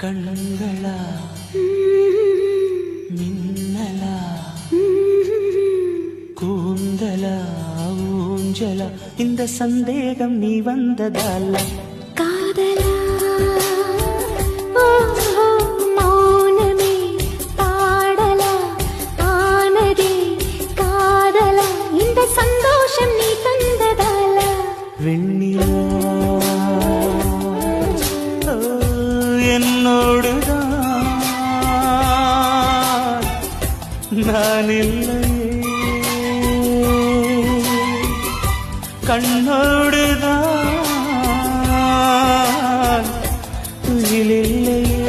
கண்களா மின்னலா கூந்தலா ஊஞ்சலா இந்த சந்தேகம் நீ வந்ததால காதலா மௌனமே பாடலா ஆனதே காதலா இந்த சந்தோஷம் நீ தந்ததால வெண்ணிலா என்னோடுதான் நான் இல்லையே கண்ணோடுதான் துயிலில்லையே